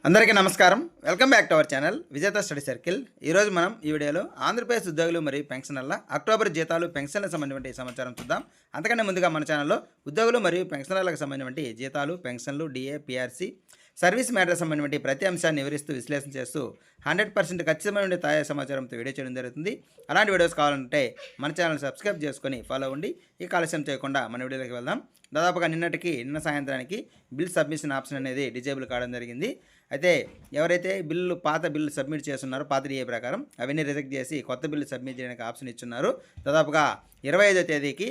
అందరికీ నమస్కారం. Welcome back to our channel విజేత స్టడీ సర్కిల్. ఈరోజు మనం ఈ వీడియోలో ఆంధ్రప్రదేశ్ ఉద్యోగులు మరియు పెన్షనర్ల అక్టోబర్ జీతాలు పెన్షన్లకు సంబంధించిన సమాచారం చూద్దాం. అంతకంటే ముందుగా మన ఛానల్లో ఉద్యోగులు మరియు పెన్షనర్లకు సంబంధించిన జీతాలు, పెన్షన్లు, డిఏ, పిఆర్సీ, సర్వీస్ మ్యాటర్ సంబంధించిన ప్రతి అంశాన్ని వివరిస్తూ విశ్లేషణ చేస్తూ 100% ఖచ్చితమైన తాజా సమాచారంతో వీడియో చేయడం జరుగుతుంది. అలాంటి వీడియోస్ కావాలంటే మన ఛానల్ సబ్స్క్రైబ్ చేసుకొని ఫాలో అవ్వండి. ఈ ఆలస్యం చేయకుండా మన వీడియోలోకి వెళ్దాం. దాదాపుగా నిన్న సాయంత్రానికి బిల్ సబ్మిషన్ ఆప్షన్ అనేది డిజేబుల్ కావడం జరిగింది. అయితే ఎవరైతే పాత బిల్లు సబ్మిట్ చేస్తున్నారో పాత డిఏ ప్రకారం అవన్నీ రిజెక్ట్ చేసి కొత్త బిల్లు సబ్మిట్ చేయడానికి ఆప్షన్ ఇచ్చున్నారు. దాదాపుగా 25వ తేదీకి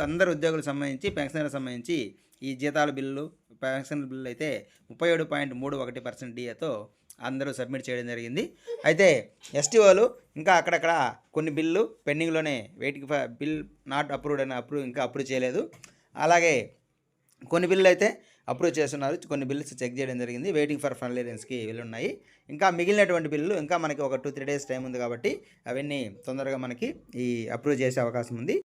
అందరు ఉద్యోగులకు సంబంధించి పెన్షనర్లకు సంబంధించి ఈ జీతాల బిల్లు, పెన్షన్ బిల్లు అయితే 37.31% డిఏతో అందరూ సబ్మిట్ చేయడం జరిగింది. అయితే ఎస్టీఓలు ఇంకా అక్కడక్కడ కొన్ని బిల్లు పెండింగ్లోనే waiting for bill not approved అని ఇంకా అప్రూవ్ చేయలేదు. అలాగే కొన్ని బిల్లు అయితే అప్రూవ్ చేస్తున్నారు, కొన్ని బిల్స్ చెక్ చేయడం జరిగింది. వెయిటింగ్ ఫర్ ఫైనలైజెన్స్కి ఉన్నాయి. ఇంకా మిగిలినటువంటి బిల్లు ఇంకా మనకి ఒక 2-3 డేస్ టైం ఉంది కాబట్టి అవన్నీ తొందరగా మనకి ఈ అప్రూవ్ చేసే అవకాశం ఉంది.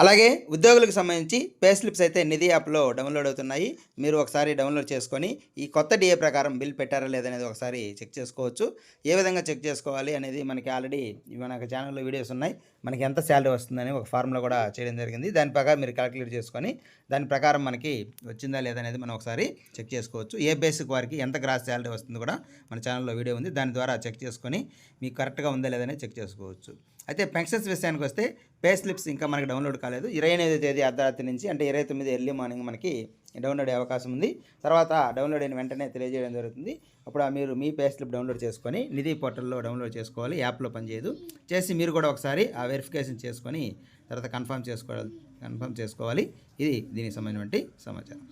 అలాగే ఉద్యోగులకు సంబంధించి పే స్లిప్స్ అయితే నిధి యాప్లో డౌన్లోడ్ అవుతున్నాయి. మీరు ఒకసారి డౌన్లోడ్ చేసుకొని ఈ కొత్త డిఏ ప్రకారం బిల్ పెట్టారా లేదనేది ఒకసారి చెక్ చేసుకోవచ్చు. ఏ విధంగా చెక్ చేసుకోవాలి అనేది మనకి ఆల్రెడీ మన ఛానల్లో వీడియోస్ ఉన్నాయి. మనకి ఎంత శాలరీ వస్తుందని ఒక ఫార్ములా కూడా చేయడం జరిగింది. దాని ప్రకారం మీరు క్యాలిక్యులేట్ చేసుకొని దాని ప్రకారం మనకి వచ్చిందా లేదనేది మనం ఒకసారి చెక్ చేసుకోవచ్చు. ఏ బేసిక్ వారికి ఎంత గ్రాస్ శాలరీ వస్తుందో కూడా మన ఛానల్లో వీడియో ఉంది. దాని ద్వారా చెక్ చేసుకొని మీకు కరెక్ట్గా ఉందా లేదనేది చెక్ చేసుకోవచ్చు. అయితే పెన్షన్స్ విషయానికి వస్తే పే స్లిప్స్ ఇంకా మనకి డౌన్లోడ్ కాలేదు. 28వ తేదీ అర్ధరాత్రి నుంచి అంటే 29 ఎర్లీ మార్నింగ్ మనకి డౌన్లోడ్ అయ్యే అవకాశం ఉంది. తర్వాత డౌన్లోడ్ అయిన వెంటనే తెలియజేయడం జరుగుతుంది. అప్పుడు మీరు మీ పే స్లిప్ డౌన్లోడ్ చేసుకొని నిధి పోర్టల్లో డౌన్లోడ్ చేసుకోవాలి. యాప్లో పనిచేయదు. చేసి మీరు కూడా ఒకసారి ఆ వెరిఫికేషన్ చేసుకొని తర్వాత కన్ఫర్మ్ చేసుకోవాలి. ఇది దీనికి సంబంధించిన సమాచారం.